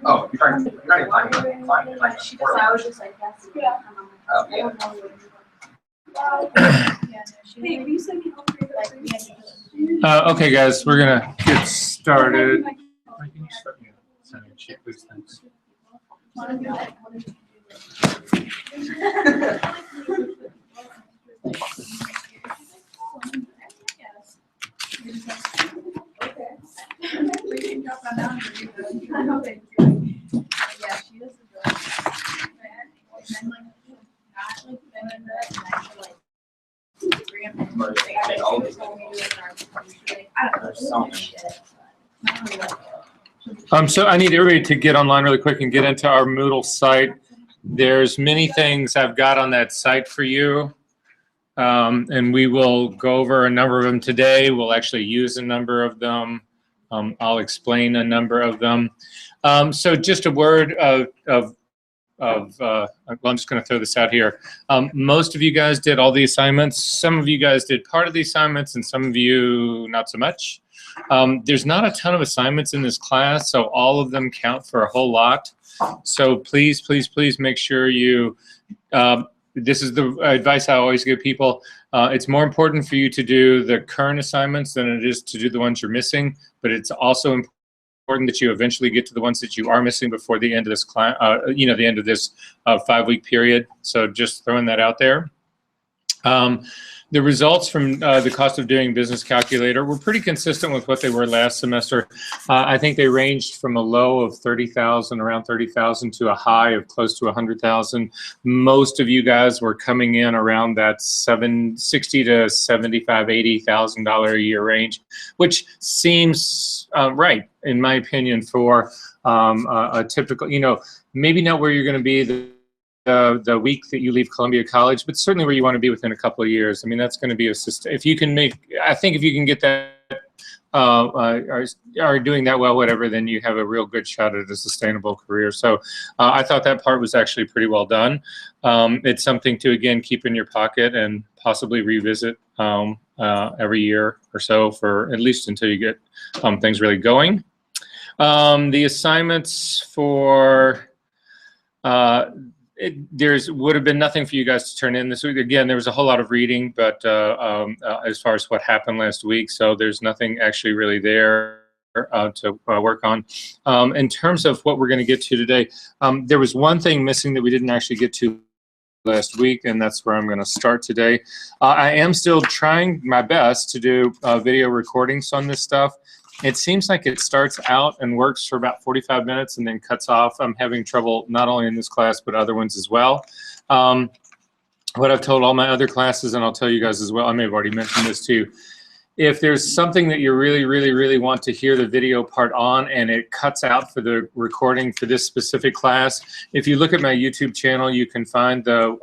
Oh, you're not even finding it. I was just like, that's yeah. Okay, guys, we're gonna get started. So I need everybody to get online really quick and get into our Moodle site. There's many things I've got on that site for you, and we will go over a number of them today. We'll actually use a number of them. I'll explain a number of them. So just a word well, I'm just going to throw this out here. Most of you guys did all the assignments. Some of you guys did part of the assignments, and some of you not so much. There's not a ton of assignments in this class, so all of them count for a whole lot. So please, please, please make sure you, this is the advice I always give people. It's more important for you to do the current assignments than it is to do the ones you're missing, but it's also important that you eventually get to the ones that you are missing before the end of this class, the end of this 5-week period. So just throwing that out there. The results from the cost of doing business calculator were pretty consistent with what they were last semester. I think they ranged from a low of 30,000, around 30,000, to a high of close to 100,000. Most of you guys were coming in around that $60,000 to $75,000, $80,000 a year range, which seems right, in my opinion, for a typical, maybe not where you're going to be the week that you leave Columbia College, but certainly where you want to be within a couple of years. I mean, that's going to be a system. If you can I think if you can get that, are doing that well, whatever, then you have a real good shot at a sustainable career. So I thought that part was actually pretty well done. It's something to, again, keep in your pocket and possibly revisit every year or so, for at least until you get things really going. The assignments for would have been nothing for you guys to turn in this week. Again, there was a whole lot of reading, but as far as what happened last week, so there's nothing actually really there to work on. In terms of what we're going to get to today, there was one thing missing that we didn't actually get to last week, and that's where I'm going to start today. I am still trying my best to do video recordings on this stuff. It seems like it starts out and works for about 45 minutes and then cuts off. I'm having trouble not only in this class, but other ones as well. What I've told all my other classes, and I'll tell you guys as well, I may have already mentioned this too, if there's something that you really, really, really want to hear the video part on and it cuts out for the recording for this specific class, if you look at my YouTube channel, you can find the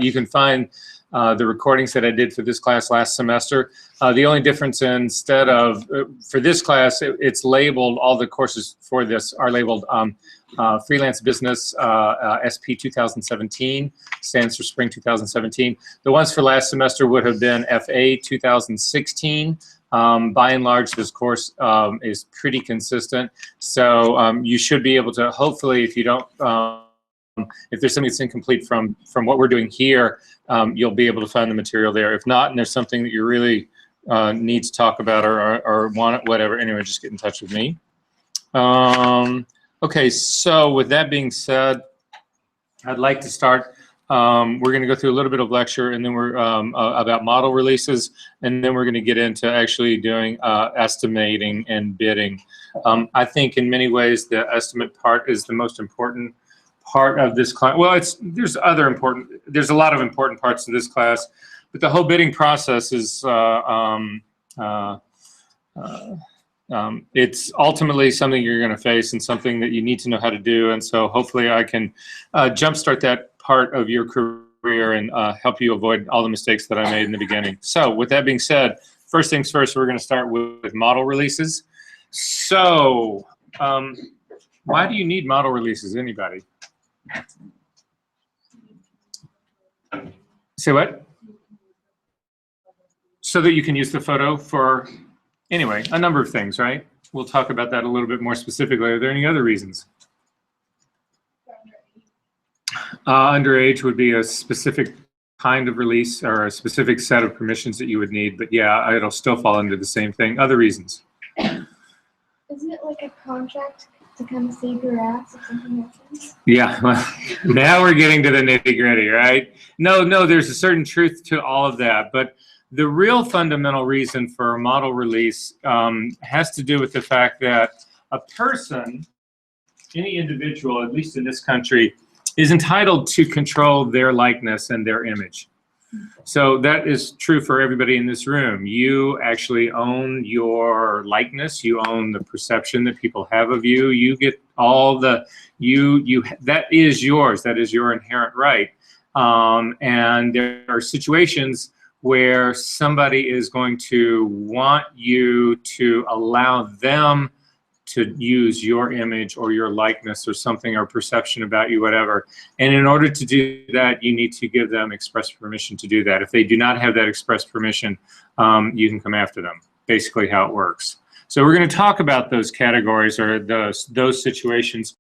you can find the recordings that I did for this class last semester. The only difference, instead of, for this class, it's labeled, all the courses for this are labeled Freelance Business SP 2017, stands for Spring 2017. The ones for last semester would have been FA 2016. By and large, this course is pretty consistent. So you should be able to, hopefully, if you don't, if there's something that's incomplete from what we're doing here, you'll be able to find the material there. If not, and there's something that you really need to talk about or want, whatever, anyway, just get in touch with me. Okay, so with that being said, I'd like to start. We're going to go through a little bit of lecture, and then we're about model releases, and then we're going to get into actually doing estimating and bidding. I think in many ways the estimate part is the most important part of this class. Well, there's a lot of important parts to this class, but the whole bidding process is it's ultimately something you're going to face and something that you need to know how to do. And so hopefully I can jumpstart that part of your career and help you avoid all the mistakes that I made in the beginning. So with that being said, first things first, we're going to start with model releases. So why do you need model releases, anybody? Say what? So that you can use the photo for, Anyway, a number of things, right? We'll talk about that a little bit more specifically. Are there any other reasons? Underage would be a specific kind of release or a specific set of permissions that you would need, but yeah, it'll still fall under the same thing. Other reasons? Isn't it like a contract to kind of save your ass if something happens? Yeah, well, now we're getting to the nitty-gritty, right? No, there's a certain truth to all of that, but the real fundamental reason for a model release has to do with the fact that a person, any individual, at least in this country, is entitled to control their likeness and their image. So that is true for everybody in this room. You actually own your likeness. You own the perception that people have of you. You get all the, that is yours. That is your inherent right. And there are situations where somebody is going to want you to allow them to use your image or your likeness or something or perception about you, whatever. And in order to do that, you need to give them express permission to do that. If they do not have that express permission, you can come after them, basically how it works. So we're going to talk about those categories or those situations